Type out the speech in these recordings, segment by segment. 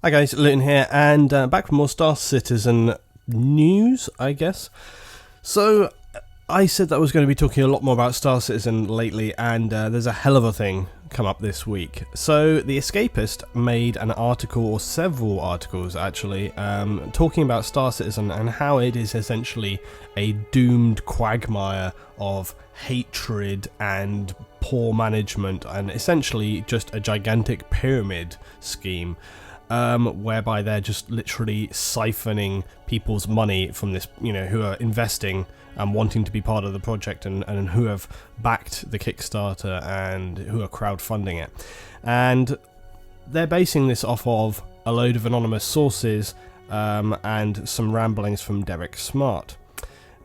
Hi guys, Luton here, and back with more Star Citizen news, I guess. So, I said that I was going to be talking a lot more about Star Citizen lately, and there's a hell of a thing come up this week. So, the Escapist made an article, or several articles actually, talking about Star Citizen and how it is essentially a doomed quagmire of hatred and poor management, and essentially just a gigantic pyramid scheme. Whereby they're just literally siphoning people's money from this, who are investing and wanting to be part of the project and who have backed the Kickstarter and who are crowdfunding it. And they're basing this off of a load of anonymous sources and some ramblings from Derek Smart.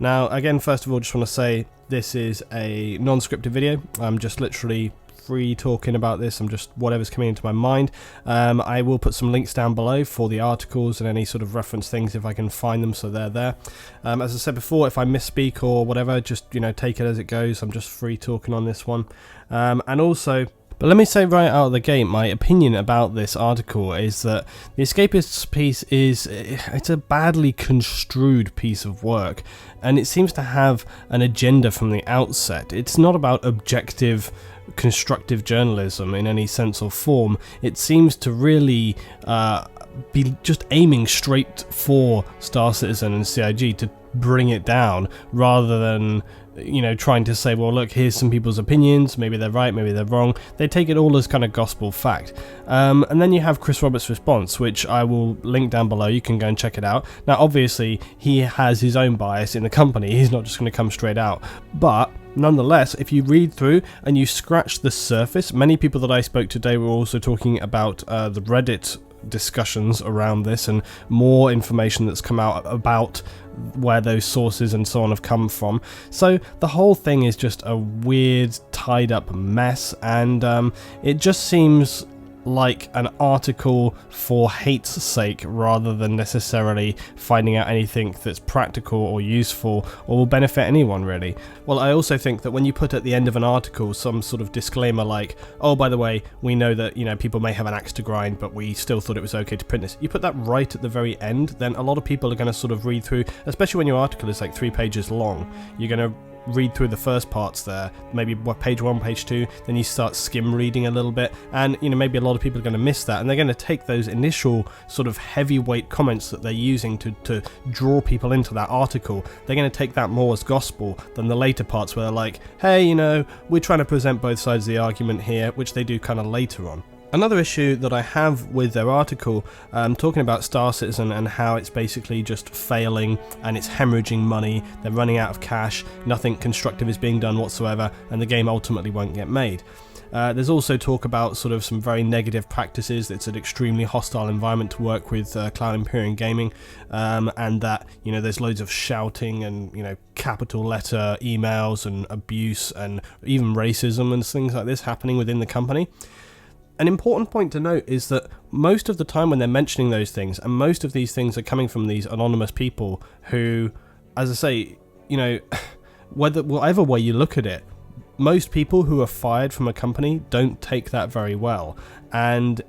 Now, again, first of all, just want to say this is a non-scripted video. I'm just literally free talking about this. I'm just whatever's coming into my mind. I will put some links down below for the articles and any sort of reference things if I can find them, so they're there. As I said before, if I misspeak or whatever, just take it as it goes. I'm just free talking on this one. And also, but let me say right out of the gate, my opinion about this article is that the Escapist's piece it's a badly construed piece of work, and it seems to have an agenda from the outset. It's not about objective constructive journalism in any sense or form. It seems to really be just aiming straight for Star Citizen and CIG to bring it down, rather than trying to say, well, look, here's some people's opinions, maybe they're right, maybe they're wrong. They take it all as kind of gospel fact. And then you have Chris Roberts' response, which I will link down below. You can go and check it out. Now, obviously, he has his own bias in the company. He's not just going to come straight out. But nonetheless, if you read through and you scratch the surface, many people that I spoke to today were also talking about the Reddit discussions around this and more information that's come out about where those sources and so on have come from. So the whole thing is just a weird, tied up mess, and it just seems like an article for hate's sake rather than necessarily finding out anything that's practical or useful or will benefit anyone, really. Well, I also think that when you put at the end of an article some sort of disclaimer like, oh, by the way, we know that people may have an axe to grind, but we still thought it was okay to print this. You put that right at the very end, then a lot of people are going to sort of read through, especially when your article is like 3 pages long. You're going to read through the first parts there, maybe page 1, page 2, then you start skim reading a little bit, and maybe a lot of people are going to miss that, and they're going to take those initial sort of heavyweight comments that they're using to draw people into that article. They're going to take that more as gospel than the later parts where they're like, hey, we're trying to present both sides of the argument here, which they do kind of later on. Another issue that I have with their article, talking about Star Citizen and how it's basically just failing and it's hemorrhaging money, they're running out of cash, nothing constructive is being done whatsoever, and the game ultimately won't get made. There's also talk about sort of some very negative practices. It's an extremely hostile environment to work with Cloud Imperium Gaming, and that there's loads of shouting and capital letter emails and abuse and even racism and things like this happening within the company. An important point to note is that most of the time when they're mentioning those things, and most of these things are coming from these anonymous people who, as I say, whatever way you look at it, most people who are fired from a company don't take that very well. And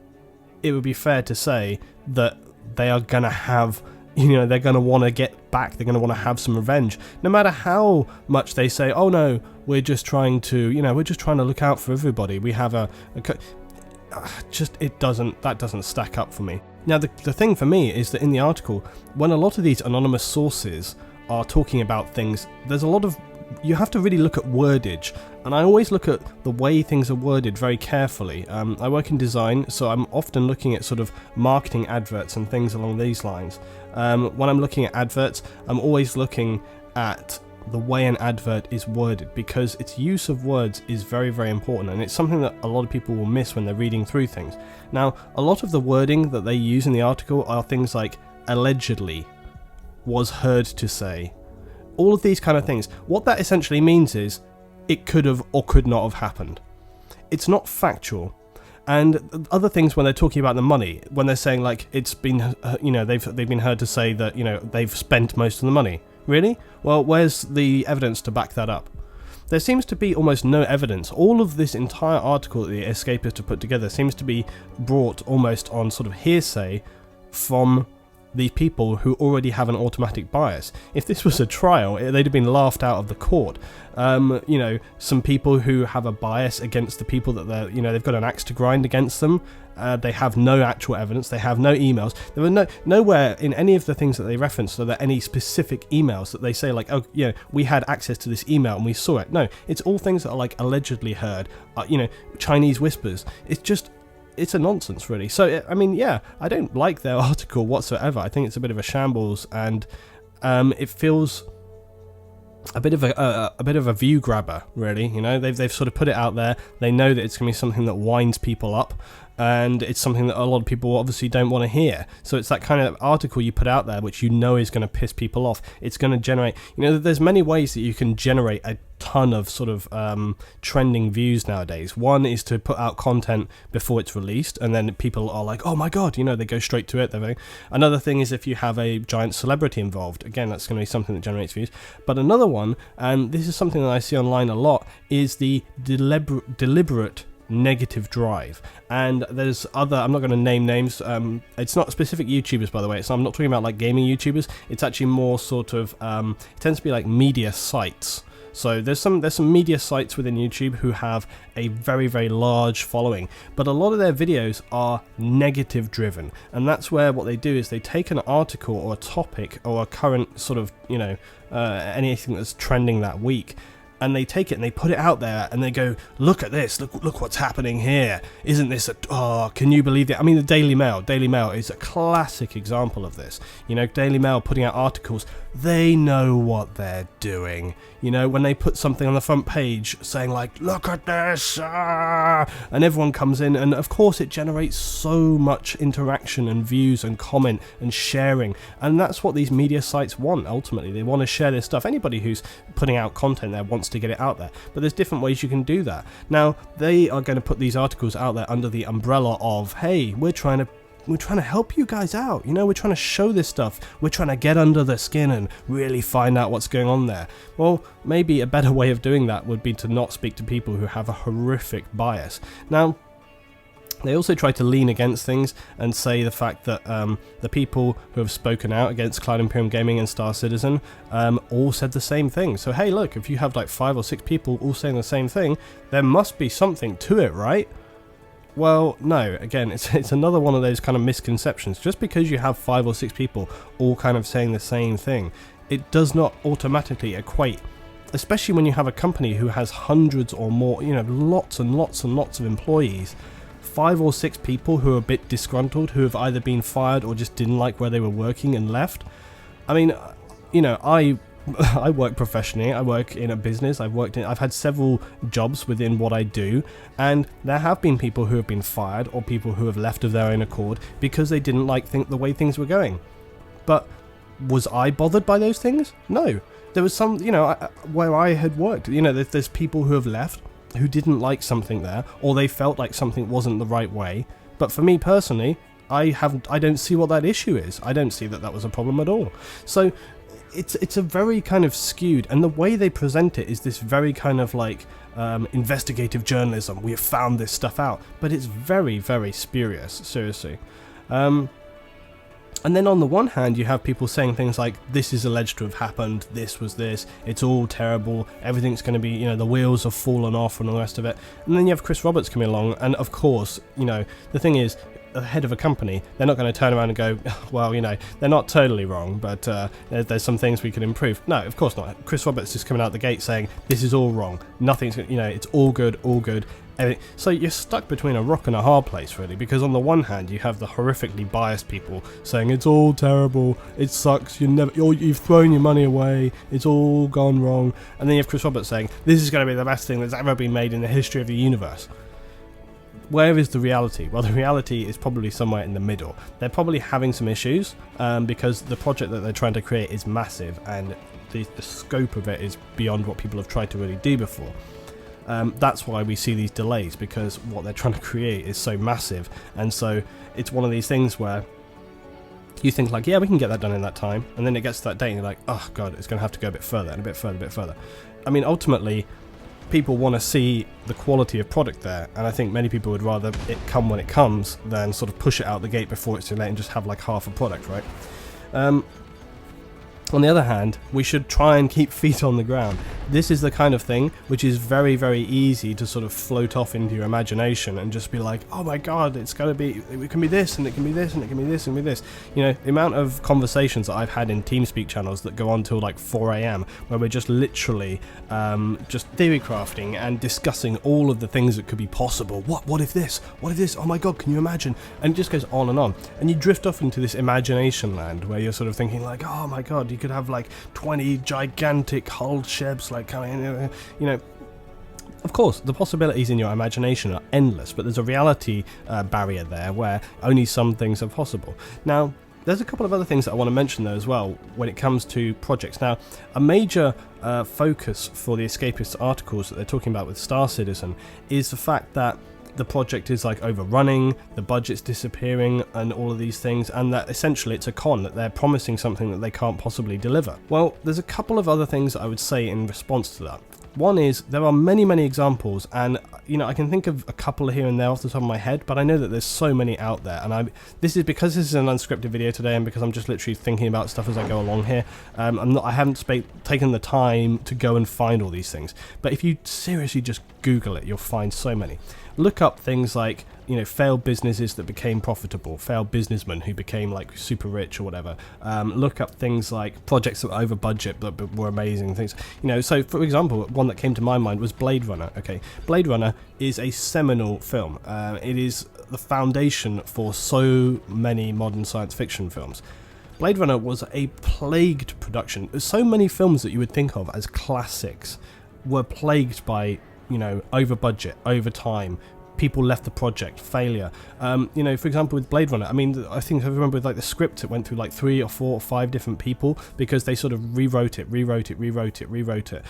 it would be fair to say that they are going to have, they're going to want to get back, they're going to want to have some revenge. No matter how much they say, oh no, we're just trying to, we're just trying to look out for everybody. We have that doesn't stack up for me. Now, the thing for me is that in the article, when a lot of these anonymous sources are talking about things, there's a lot of, you have to really look at wordage, and I always look at the way things are worded very carefully. I work in design, so I'm often looking at sort of marketing adverts and things along these lines. When I'm looking at adverts, I'm always looking at the way an advert is worded, because its use of words is very, very important, and it's something that a lot of people will miss when they're reading through things. Now, a lot of the wording that they use in the article are things like allegedly, was heard to say, all of these kind of things. What that essentially means is it could have or could not have happened. It's not factual. And other things when they're talking about the money, when they're saying like it's been, they've been heard to say that they've spent most of the money. Really? Well, where's the evidence to back that up? there seems to be almost no evidence. All of this entire article that the Escapist have put together seems to be brought almost on sort of hearsay from the people who already have an automatic bias. If this was a trial, they'd have been laughed out of the court. You know, some people who have a bias against the people that they're, you know, they've got an axe to grind against them. They have no actual evidence. They have no emails. There were nowhere in any of the things that they referenced are there any specific emails that they say like, oh, you know, we had access to this email and we saw it. No, it's all things that are like allegedly heard. You know, Chinese whispers. It's a nonsense, really. So, I mean, yeah, I don't like their article whatsoever. I think it's a bit of a shambles, and it feels a bit of a view grabber, really. You know, they've sort of put it out there. They know that it's going to be something that winds people up, and it's something that a lot of people obviously don't want to hear. So it's that kind of article you put out there which you know is going to piss people off. It's going to generate, you know, there's many ways that you can generate a ton of sort of trending views nowadays. One is to put out content before it's released, and then people are like, oh my god, you know, they go straight to it. Another thing is if you have a giant celebrity involved. Again, that's going to be something that generates views. But another one, and this is something that I see online a lot, is the deliberate negative drive. And there's other, I'm not going to name names, it's not specific YouTubers, by the way, so I'm not talking about like gaming YouTubers. It's actually more sort of it tends to be like media sites. So there's some media sites within YouTube who have a very, very large following, but a lot of their videos are negative driven, and that's where what they do is they take an article or a topic or a current sort of, you know, anything that's trending that week, and they take it and they put it out there and they go, look at this, look what's happening here, isn't this can you believe it? I mean, the Daily Mail is a classic example of this. You know, Daily Mail putting out articles, they know what they're doing. You know, when they put something on the front page saying like, look at this, and everyone comes in, and of course it generates so much interaction and views and comment and sharing, and that's what these media sites want. Ultimately, they want to share their stuff. Anybody who's putting out content there wants to get it out there, but there's different ways you can do that. Now, they are going to put these articles out there under the umbrella of, hey, we're trying to help you guys out, you know, we're trying to show this stuff, we're trying to get under the skin and really find out what's going on there. Well, maybe a better way of doing that would be to not speak to people who have a horrific bias. Now, they also try to lean against things and say the fact that the people who have spoken out against Cloud Imperium Gaming and Star Citizen all said the same thing. So hey, look, if you have like 5 or 6 people all saying the same thing, there must be something to it, right? Well, no, again, it's another one of those kind of misconceptions. Just because you have 5 or 6 people all kind of saying the same thing, it does not automatically equate, especially when you have a company who has hundreds or more, you know, lots and lots and lots of employees. 5 or 6 people who are a bit disgruntled, who have either been fired or just didn't like where they were working and left. I mean, you know, I work professionally. I work in a business. I've had several jobs within what I do, and there have been people who have been fired or people who have left of their own accord because they didn't like the way things were going. But was I bothered by those things? No. There was some, you know, where I had worked, you know, there's people who have left who didn't like something there, or they felt like something wasn't the right way. But for me personally, I don't see what that issue is. I don't see that was a problem at all. So it's a very kind of skewed, and the way they present it is this very kind of like investigative journalism. We have found this stuff out, but it's very, very spurious, seriously. And then on the one hand, you have people saying things like, this is alleged to have happened, this was this, it's all terrible, everything's going to be, you know, the wheels have fallen off and all the rest of it. And then you have Chris Roberts coming along, and of course, you know, the thing is, the head of a company, they're not going to turn around and go, well, you know, they're not totally wrong, but there's some things we could improve. No, of course not. Chris Roberts is coming out the gate saying, this is all wrong, nothing's, you know, it's all good, all good. So you're stuck between a rock and a hard place, really, because on the one hand you have the horrifically biased people saying it's all terrible, it sucks, you've thrown your money away, it's all gone wrong, and then you have Chris Roberts saying this is going to be the best thing that's ever been made in the history of the universe. Where is the reality? Well, the reality is probably somewhere in the middle. They're probably having some issues because the project that they're trying to create is massive, and the scope of it is beyond what people have tried to really do before. That's why we see these delays, because what they're trying to create is so massive, and so it's one of these things where you think like, yeah, we can get that done in that time, and then it gets to that date and you're like, oh god, it's going to have to go a bit further and a bit further, a bit further. I mean, ultimately, people want to see the quality of product there, and I think many people would rather it come when it comes than sort of push it out the gate before it's too late and just have like half a product, right? On the other hand, we should try and keep feet on the ground. This is the kind of thing which is very, very easy to sort of float off into your imagination and just be like, oh my god, it can be this, and it can be this, and it can be this, and be this. You know, the amount of conversations that I've had in TeamSpeak channels that go on till like 4 a.m, where we're just literally just theory crafting and discussing all of the things that could be possible. What if this? What if this? Oh my god, can you imagine? And it just goes on and on. And you drift off into this imagination land where you're sort of thinking like, oh my god, you could have like 20 gigantic hull ships like coming in, you know. Of course, the possibilities in your imagination are endless, but there's a reality barrier there where only some things are possible. Now, there's a couple of other things that I want to mention though as well when it comes to projects. Now, a major focus for the Escapist articles that they're talking about with Star Citizen is the fact that the project is like overrunning, the budget's disappearing, and all of these things, and that essentially it's a con, that they're promising something that they can't possibly deliver. Well, there's a couple of other things that I would say in response to that. One is, there are many, many examples, and you know, I can think of a couple here and there off the top of my head, but I know that there's so many out there, and this is because this is an unscripted video today, and because I'm just literally thinking about stuff as I go along here. I haven't taken the time to go and find all these things, but if you seriously just Google it, you'll find so many. Look up things like, you know, failed businesses that became profitable, failed businessmen who became like super rich or whatever. Look up things like projects that were over budget but were amazing things. You know, so for example, one that came to my mind was Blade Runner. Okay, Blade Runner is a seminal film. It is the foundation for so many modern science fiction films. Blade Runner was a plagued production. There's so many films that you would think of as classics were plagued by, you know, over budget, over time, people left the project, failure. You know, for example, with Blade Runner, I mean, I think I remember with like the script, it went through like 3 or 4 or 5 different people because they sort of rewrote it. It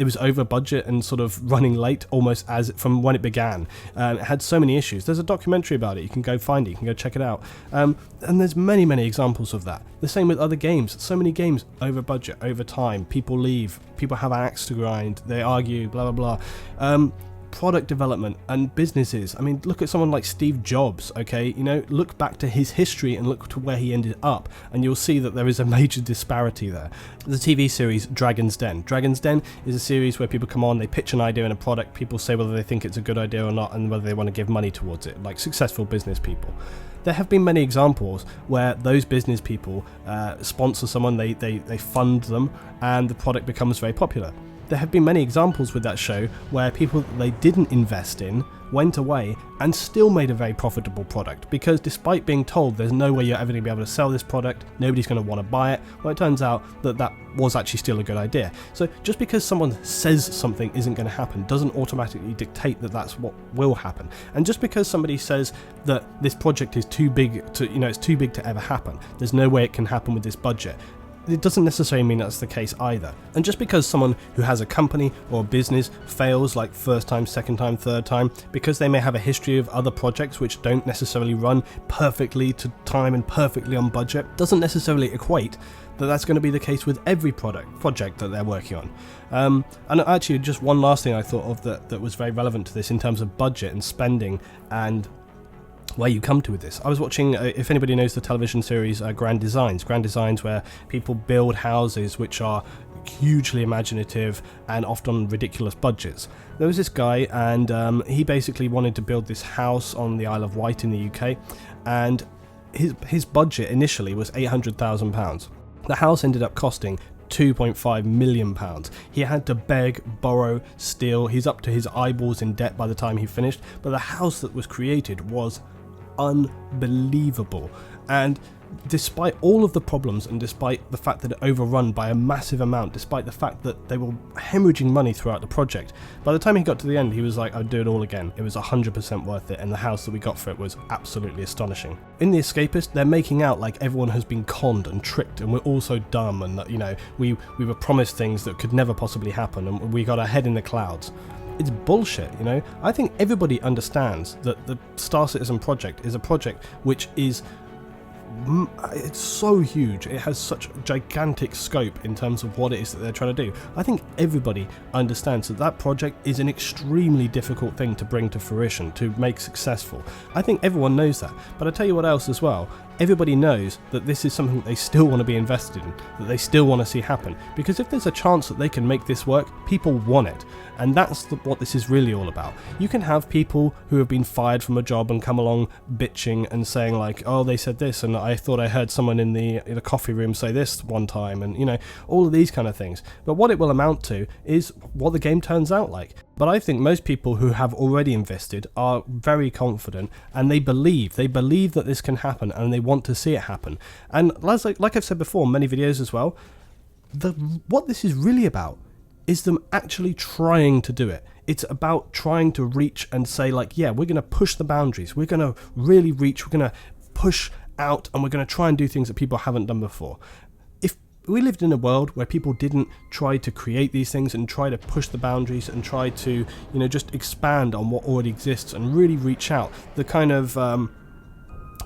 was over budget and sort of running late almost as from when it began. It had so many issues. There's a documentary about it. You can go find it. You can go check it out. And there's many, many examples of that. The same with other games. So many games over budget, over time. People leave. People have an axe to grind. They argue, blah, blah, blah. Product development and businesses. I mean, look at someone like Steve Jobs, okay? You know, look back to his history and look to where he ended up, and you'll see that there is a major disparity there. The TV series Dragon's Den. Dragon's Den is a series where people come on, they pitch an idea in a product, people say whether they think it's a good idea or not, and whether they want to give money towards it, like successful business people. There have been many examples where those business people sponsor someone, they fund them, and the product becomes very popular. There have been many examples with that show where people that they didn't invest in went away and still made a very profitable product, because despite being told there's no way you're ever going to be able to sell this product, nobody's going to want to buy it, well, it turns out that that was actually still a good idea. So just because someone says something isn't going to happen doesn't automatically dictate that that's what will happen. And just because somebody says that this project is too big to, you know, it's too big to ever happen, there's no way it can happen with this budget, it doesn't necessarily mean that's the case either. And just because someone who has a company or a business fails like first time, second time, third time, because they may have a history of other projects which don't necessarily run perfectly to time and perfectly on budget, doesn't necessarily equate that that's going to be the case with every project that they're working on. And actually, just one last thing I thought of that was very relevant to this in terms of budget and spending and where you come to with this. I was watching, if anybody knows the television series Grand Designs, where people build houses which are hugely imaginative and often ridiculous budgets. There was this guy, and he basically wanted to build this house on the Isle of Wight in the UK, and his budget initially was £800,000. The house ended up costing £2.5 million. He had to beg, borrow, steal. He's up to his eyeballs in debt by the time he finished, but the house that was created was unbelievable. And despite all of the problems, and despite the fact that it overrun by a massive amount, despite the fact that they were hemorrhaging money throughout the project, by the time he got to the end, he was like, I'd do it all again. It was 100% worth it, and the house that we got for it was absolutely astonishing. In The Escapist, they're making out like everyone has been conned and tricked, and we're all so dumb, and that, you know, we were promised things that could never possibly happen, and we got our head in the clouds. It's bullshit, you know? I think everybody understands that the Star Citizen project is a project which is it's so huge. It has such gigantic scope in terms of what it is that they're trying to do. I think everybody understands that that project is an extremely difficult thing to bring to fruition, to make successful. I think everyone knows that. But I tell you what else as well. Everybody knows that this is something that they still want to be invested in, that they still want to see happen. Because if there's a chance that they can make this work, people want it. And that's what this is really all about. You can have people who have been fired from a job and come along bitching and saying like, oh, they said this, and I thought I heard someone in the coffee room say this one time, and all of these kind of things. But what it will amount to is what the game turns out like. But I think most people who have already invested are very confident, and they believe that this can happen, and they want to see it happen. And like I've said before in many videos as well, what this is really about is them actually trying to do it. It's about trying to reach and say like, yeah, we're going to push the boundaries. We're going to really reach. We're going to push out, and we're going to try and do things that people haven't done before. If we lived in a world where people didn't try to create these things and try to push the boundaries and try to, just expand on what already exists and really reach out, the kind of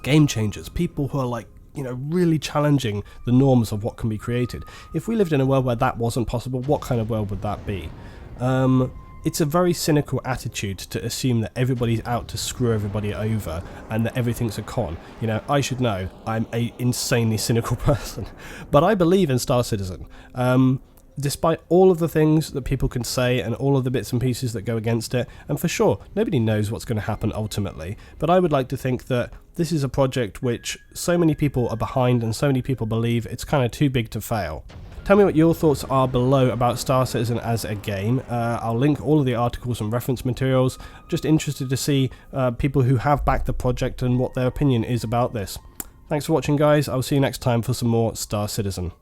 game changers, people who are like, really challenging the norms of what can be created. If we lived in a world where that wasn't possible, what kind of world would that be? It's a very cynical attitude to assume that everybody's out to screw everybody over and that everything's a con. I should know, I'm an insanely cynical person, but I believe in Star Citizen. Despite all of the things that people can say and all of the bits and pieces that go against it, and for sure, nobody knows what's going to happen ultimately, but I would like to think that this is a project which so many people are behind and so many people believe it's kind of too big to fail. Tell me what your thoughts are below about Star Citizen as a game. I'll link all of the articles and reference materials. Just interested to see people who have backed the project and what their opinion is about this. Thanks for watching, guys. I'll see you next time for some more Star Citizen.